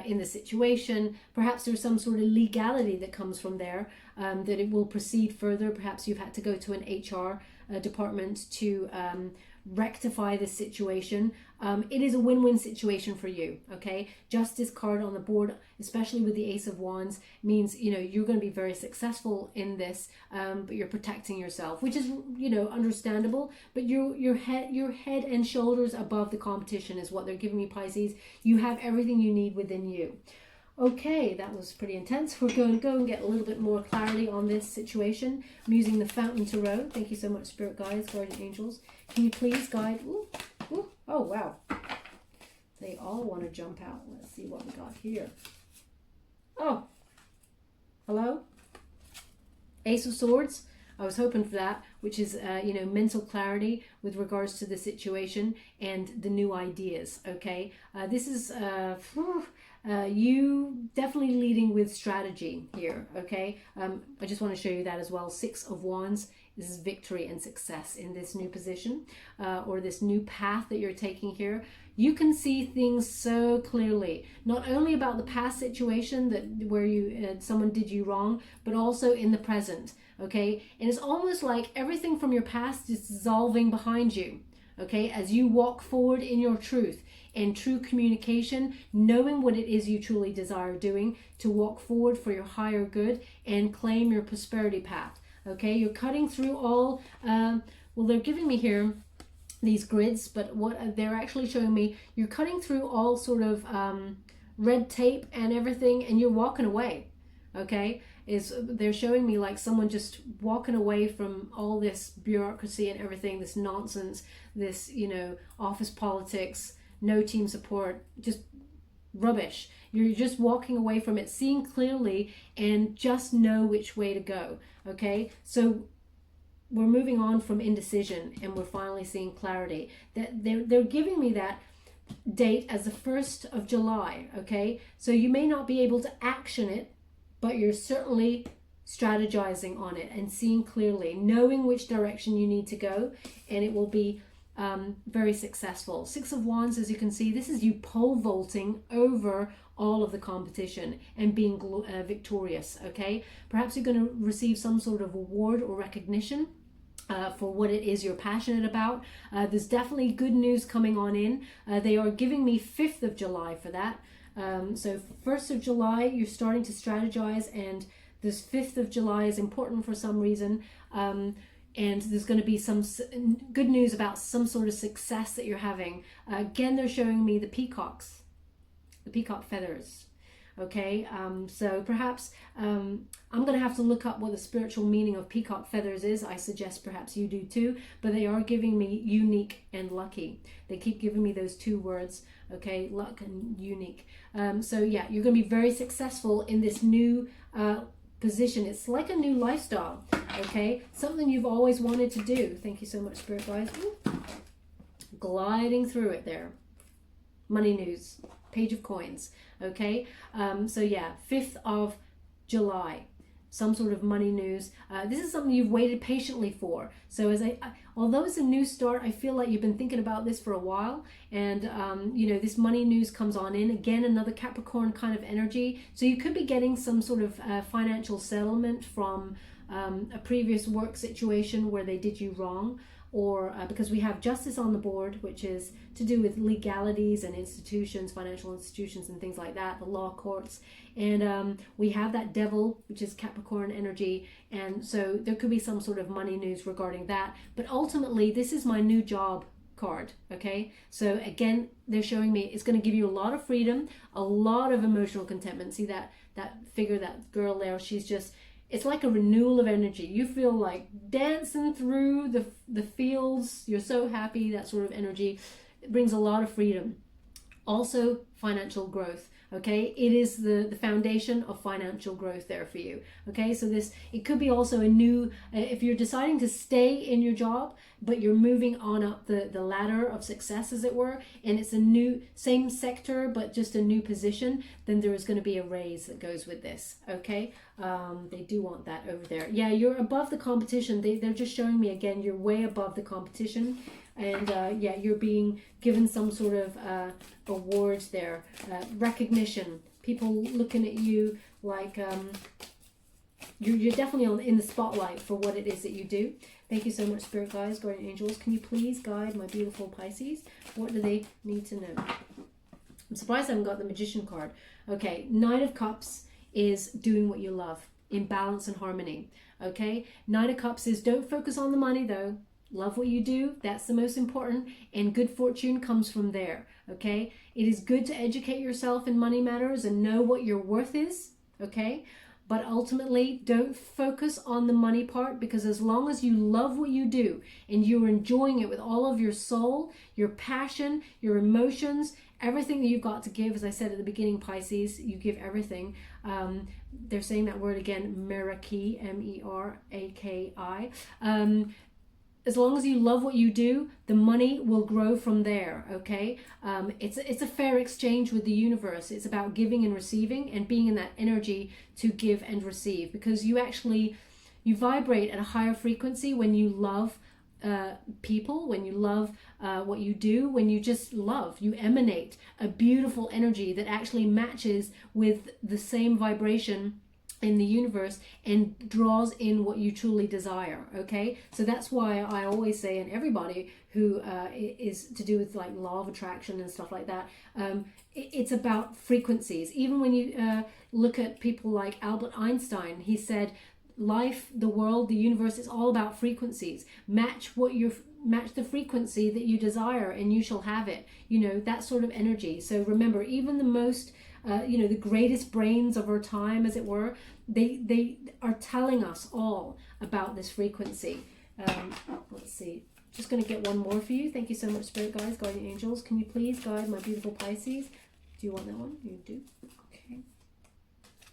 in the situation. Perhaps there's some sort of legality that comes from there, that it will proceed further. Perhaps you've had to go to an HR department to rectify this situation. It is a win-win situation for you. Okay, Justice card on the board, especially with the Ace of Wands, means, you know, you're going to be very successful in this, but you're protecting yourself, which is, you know, understandable. But your head and shoulders above the competition is what they're giving me, Pisces. You have everything you need within you. Okay, that was pretty intense. We're going to go and get a little bit more clarity on this situation. I'm using the Fountain Tarot. Thank you so much, Spirit Guides, Guardian Angels. Can you please guide? Ooh, ooh, oh, wow. They all want to jump out. Let's see what we got here. Oh, hello? Ace of Swords. I was hoping for that, which is, you know, mental clarity with regards to the situation and the new ideas, okay? This is you definitely leading with strategy here, okay? I just want to show you that as well. Six of Wands. This is victory and success in this new position, or this new path that you're taking here. You can see things so clearly, not only about the past situation that where you someone did you wrong, but also in the present, okay? And it's almost like everything from your past is dissolving behind you, okay? As you walk forward in your truth and true communication, knowing what it is you truly desire doing to walk forward for your higher good and claim your prosperity path. Okay, you're cutting through all, well, they're giving me here these grids, but what they're actually showing me, you're cutting through all sort of red tape and everything, and you're walking away, okay? They're showing me like someone just walking away from all this bureaucracy and everything, this nonsense, this, you know, office politics, no team support, just rubbish. You're just walking away from it, seeing clearly, and just know which way to go. Okay, so we're moving on from indecision, and we're finally seeing clarity. That they're giving me that date as the 1st of July. Okay, so you may not be able to action it, but you're certainly strategizing on it and seeing clearly, knowing which direction you need to go, and it will be very successful. Six of Wands, as you can see, this is you pole vaulting over all of the competition and being victorious. Okay, perhaps you're going to receive some sort of award or recognition for what it is you're passionate about. There's definitely good news coming on in. They are giving me 5th of July for that. So 1st of July, you're starting to strategize, and this 5th of July is important for some reason. And there's going to be some good news about some sort of success that you're having. Again, they're showing me the peacocks, the peacock feathers. Okay, so perhaps I'm going to have to look up what the spiritual meaning of peacock feathers is. I suggest perhaps you do too, but they are giving me unique and lucky. They keep giving me those two words, okay, luck and unique. So yeah, you're going to be very successful in this new position. It's like a new lifestyle, okay? Something you've always wanted to do. Thank you so much, Spirit Guides. Gliding through it there. Money news, Page of Coins, okay? So yeah, 5th of July. some sort of money news. This is something you've waited patiently for. So although it's a new start, I feel like you've been thinking about this for a while, and you know, this money news comes on in. Again, another Capricorn kind of energy. So you could be getting some sort of financial settlement from a previous work situation where they did you wrong, or because we have justice on the board, which is to do with legalities and institutions, financial institutions and things like that, the law courts. And we have that devil, which is Capricorn energy. And so there could be some sort of money news regarding that. But ultimately, this is my new job card, okay? So again, they're showing me it's going to give you a lot of freedom, a lot of emotional contentment. See that figure, that girl there, she's just, it's like a renewal of energy. You feel like dancing through the fields. You're so happy, that sort of energy. It brings a lot of freedom. Also, financial growth. Okay, it is the foundation of financial growth there for you. Okay, so it could be also a new, if you're deciding to stay in your job, but you're moving on up the ladder of success, as it were, and it's a new, same sector, but just a new position, then there is going to be a raise that goes with this. Okay, they do want that over there. Yeah, you're above the competition. They're just showing me again, you're way above the competition. And yeah, you're being given some sort of awards there, recognition, people looking at you like you're definitely in the spotlight for what it is that you do. Thank you so much, Spirit Guides, Guardian Angels. Can you please guide my beautiful Pisces? What do they need to know? I'm surprised I haven't got the Magician card. Okay, Nine of Cups is doing what you love, in balance and harmony. Okay, Nine of Cups is don't focus on the money though. Love what you do, that's the most important, and good fortune comes from there. Okay, it is good to educate yourself in money matters and know what your worth is. Okay, but ultimately don't focus on the money part, because as long as you love what you do and you're enjoying it with all of your soul, your passion, your emotions, everything that you've got to give, as I said at the beginning, Pisces, you give everything. They're saying that word again, Meraki, M-E-R-A-K-I. As long as you love what you do, the money will grow from there, okay? It's a fair exchange with the universe. It's about giving and receiving and being in that energy to give and receive, because you vibrate at a higher frequency when you love people, when you love what you do, when you just love. You emanate a beautiful energy that actually matches with the same vibration in the universe and draws in what you truly desire. Okay, so that's why I always say, and everybody who is to do with like law of attraction and stuff like that, it's about frequencies. Even when you look at people like Albert Einstein, he said life, the world, the universe is all about frequencies. Match the frequency that you desire and you shall have it, you know, that sort of energy. So remember, even the most you know, the greatest brains of our time, as it were, they are telling us all about this frequency. Let's see, just going to get one more for you. Thank you so much, Spirit Guides, Guardian Angels. Can you please guide my beautiful Pisces? Do you want that one? You do.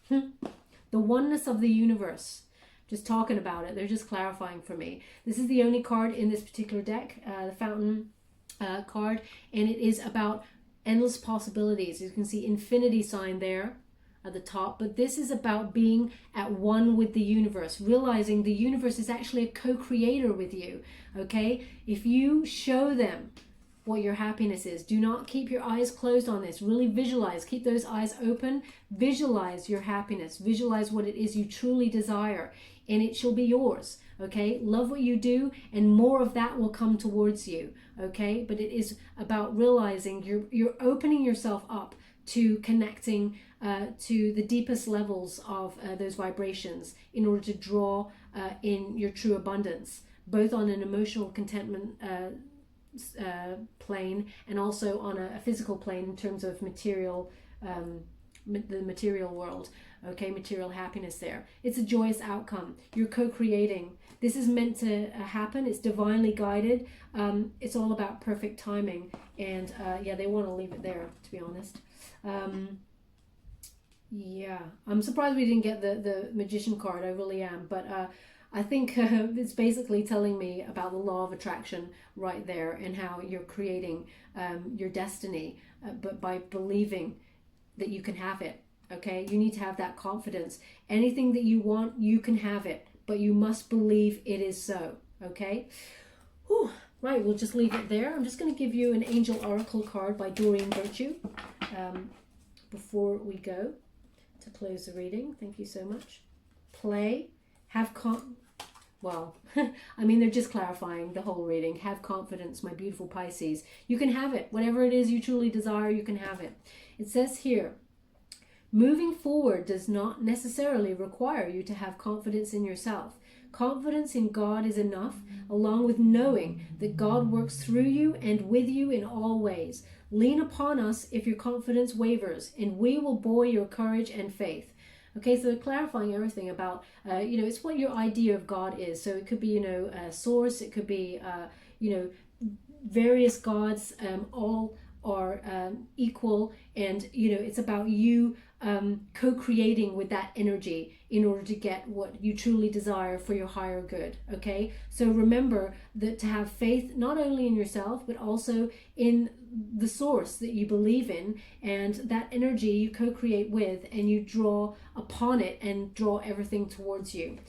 Okay. The oneness of the universe. Just talking about it, they're just clarifying for me. This is the only card in this particular deck, the Fountain card, and it is about endless possibilities. You can see infinity sign there at the top, but this is about being at one with the universe, realizing the universe is actually a co-creator with you. Okay, if you show them what your happiness is, do not keep your eyes closed on this. Really visualize, keep those eyes open, visualize your happiness, visualize what it is you truly desire, and it shall be yours. Okay, love what you do and more of that will come towards you. Okay, but it is about realizing you're opening yourself up to connecting to the deepest levels of those vibrations in order to draw in your true abundance, both on an emotional contentment plane and also on a physical plane in terms of material, the material world. Okay, material happiness there. It's a joyous outcome. You're co-creating. This is meant to happen. It's divinely guided. It's all about perfect timing. And yeah, they want to leave it there, to be honest. Yeah, I'm surprised we didn't get the Magician card. I really am. But I think it's basically telling me about the law of attraction right there and how you're creating your destiny, but by believing that you can have it. Okay, you need to have that confidence. Anything that you want, you can have it, but you must believe it is so. Okay. Whew. Right, we'll just leave it there. I'm just going to give you an angel oracle card by Doreen Virtue before we go to close the reading. Thank you so much. Play, have well, I mean, they're just clarifying the whole reading. Have confidence, my beautiful Pisces. You can have it. Whatever it is you truly desire, you can have it. It says here, moving forward does not necessarily require you to have confidence in yourself. Confidence in God is enough, along with knowing that God works through you and with you in all ways. Lean upon us if your confidence wavers, and we will buoy your courage and faith. Okay, so clarifying everything about, it's what your idea of God is. So it could be, a source, it could be, various gods, all are equal, and, it's about you co-creating with that energy in order to get what you truly desire for your higher good. Okay, so remember that to have faith not only in yourself but also in the source that you believe in, and that energy you co-create with, and you draw upon it and draw everything towards you.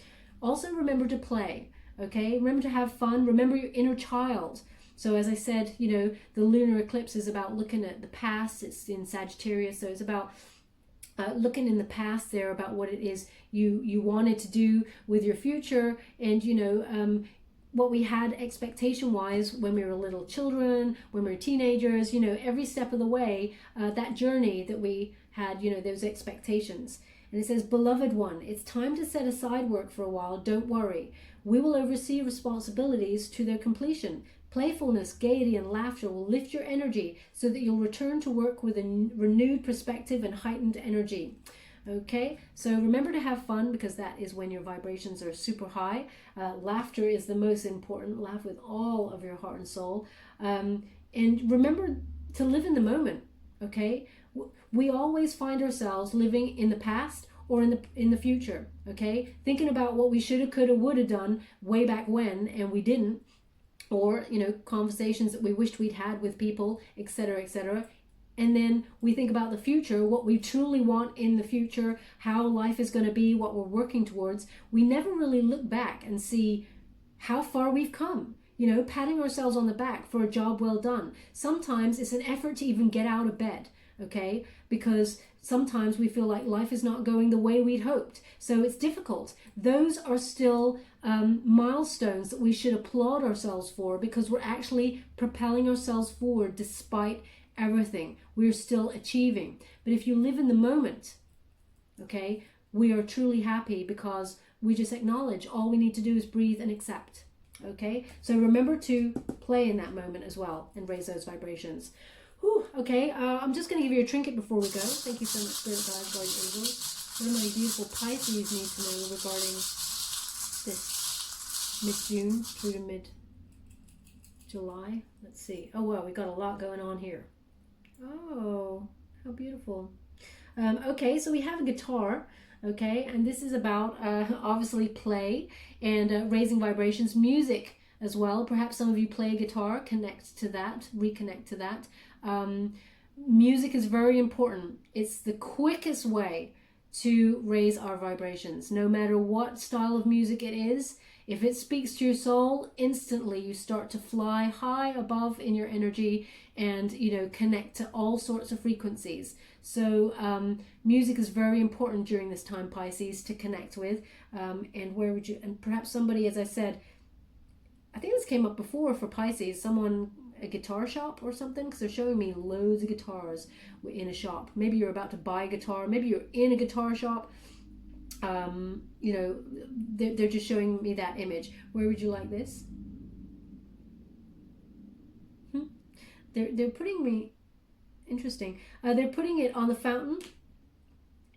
Also remember to play. Okay, remember to have fun. Remember your inner child. So as I said, the lunar eclipse is about looking at the past. It's in Sagittarius, so it's about looking in the past there, about what it is you wanted to do with your future, and what we had expectation wise when we were little children, when we were teenagers, every step of the way, that journey that we had, those expectations. And it says, beloved one, it's time to set aside work for a while. Don't worry. We will oversee responsibilities to their completion. Playfulness, gaiety, and laughter will lift your energy so that you'll return to work with a renewed perspective and heightened energy. Okay, so remember to have fun, because that is when your vibrations are super high. Laughter is the most important. Laugh with all of your heart and soul. And remember to live in the moment. Okay, we always find ourselves living in the past or in the future. Okay, thinking about what we shoulda, coulda, woulda done way back when, and we didn't. Or, conversations that we wished we'd had with people, etc., etc. And then we think about the future, what we truly want in the future, how life is going to be, what we're working towards. We never really look back and see how far we've come, patting ourselves on the back for a job well done. Sometimes it's an effort to even get out of bed, okay? Because sometimes we feel like life is not going the way we'd hoped. So it's difficult. Those are still milestones that we should applaud ourselves for, because we're actually propelling ourselves forward despite everything. We're still achieving. But if you live in the moment, okay, we are truly happy, because we just acknowledge all we need to do is breathe and accept. Okay, so remember to play in that moment as well and raise those vibrations. Whew, okay, I'm just going to give you a trinket before we go. Thank you so much, Spirit Guides, Guardian Angels. What do my beautiful Pisces need to know regarding this mid-June through to mid-July? Let's see. Oh, wow, we got a lot going on here. Oh, how beautiful. Okay, so we have a guitar, okay, and this is about obviously play and raising vibrations, music as well. Perhaps some of you play guitar, connect to that, reconnect to that. Music is very important. It's the quickest way to raise our vibrations, no matter what style of music it is. If it speaks to your soul, instantly you start to fly high above in your energy and, connect to all sorts of frequencies. So music is very important during this time, Pisces, to connect with. And where would you, and perhaps somebody, as I said, I think this came up before for Pisces, a guitar shop or something, because they're showing me loads of guitars in a shop. Maybe you're about to buy a guitar, maybe you're in a guitar shop. They're just showing me that image. Where would you like this? They're putting me, interesting. They're putting it on the fountain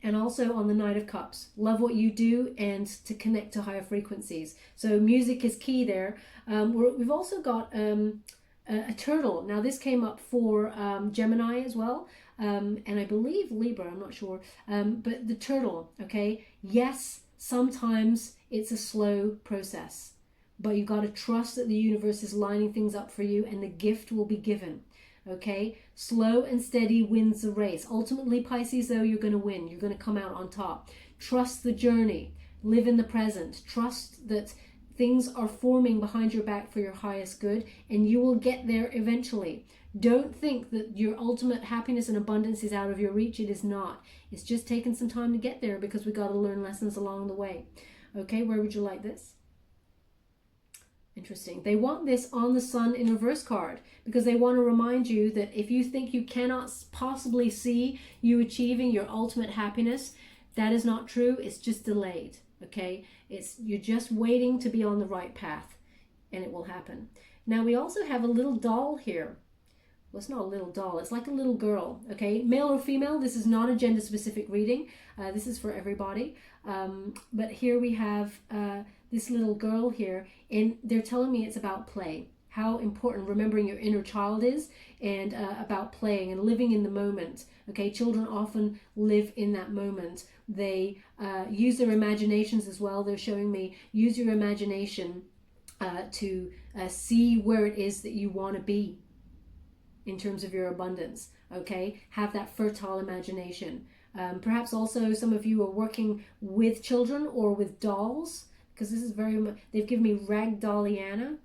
and also on the Knight of Cups. Love what you do and to connect to higher frequencies. So music is key there. We've also got a turtle. Now this came up for Gemini as well. And I believe Libra, I'm not sure. But the turtle, okay? Yes, sometimes it's a slow process, but you got to trust that the universe is lining things up for you and the gift will be given. Okay, slow and steady wins the race. Ultimately, Pisces, though, you're going to win. You're going to come out on top. Trust the journey. Live in the present. Trust that things are forming behind your back for your highest good, and you will get there eventually. Don't think that your ultimate happiness and abundance is out of your reach. It is not. It's just taken some time to get there because we got to learn lessons along the way. Okay, where would you like this? Interesting. They want this on the Sun in reverse card because they want to remind you that if you think you cannot possibly see you achieving your ultimate happiness, that is not true. It's just delayed. Okay, you're just waiting to be on the right path, and it will happen. Now we also have a little doll here. Well, it's not a little doll. It's like a little girl. Okay, male or female. This is not a gender specific reading. This is for everybody. But here we have this little girl here, and they're telling me it's about play. How important remembering your inner child is, and about playing and living in the moment. Okay, children often live in that moment. They use their imaginations as well. They're showing me use your imagination to see where it is that you want to be in terms of your abundance. Okay, have that fertile imagination. Perhaps also some of you are working with children or with dolls, because this is very much, they've given me Ragdolliana.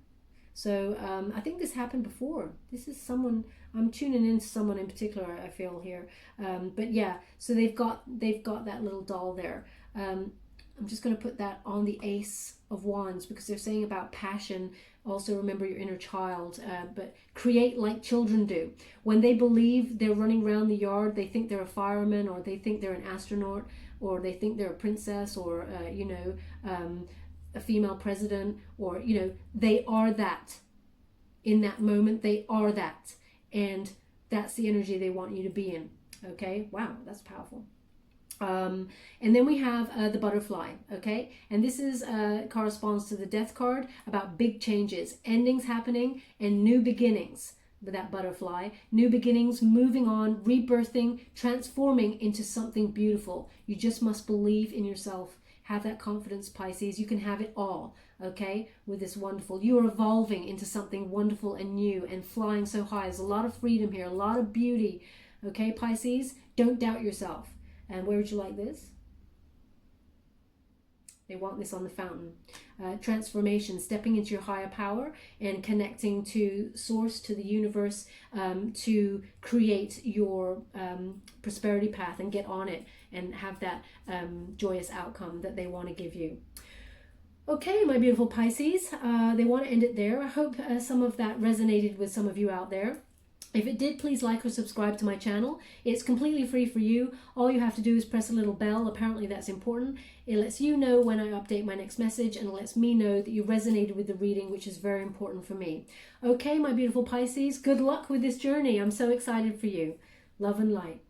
So I think this happened before. This is someone, I'm tuning into someone in particular, I feel here. But yeah, so they've got that little doll there. I'm just going to put that on the Ace of Wands because they're saying about passion. Also remember your inner child, but create like children do. When they believe they're running around the yard, they think they're a fireman, or they think they're an astronaut, or they think they're a princess, or a female president, or they are that. In that moment, they are that, and that's the energy they want you to be in. Okay, wow, that's powerful. And then we have the butterfly, okay? And this is corresponds to the death card about big changes, endings happening, and new beginnings with that butterfly. New beginnings, moving on, rebirthing, transforming into something beautiful. You just must believe in yourself. Have that confidence, Pisces. You can have it all, okay, with this wonderful. You are evolving into something wonderful and new and flying so high. There's a lot of freedom here, a lot of beauty, okay, Pisces? Don't doubt yourself. And where would you like this? They want this on the fountain. Transformation, stepping into your higher power and connecting to source, to the universe, to create your prosperity path and get on it and have that joyous outcome that they want to give you. Okay, my beautiful Pisces, they want to end it there. I hope some of that resonated with some of you out there. If it did, please like or subscribe to my channel. It's completely free for you. All you have to do is press a little bell. Apparently that's important. It lets you know when I update my next message, and it lets me know that you resonated with the reading, which is very important for me. Okay, my beautiful Pisces, good luck with this journey. I'm so excited for you. Love and light.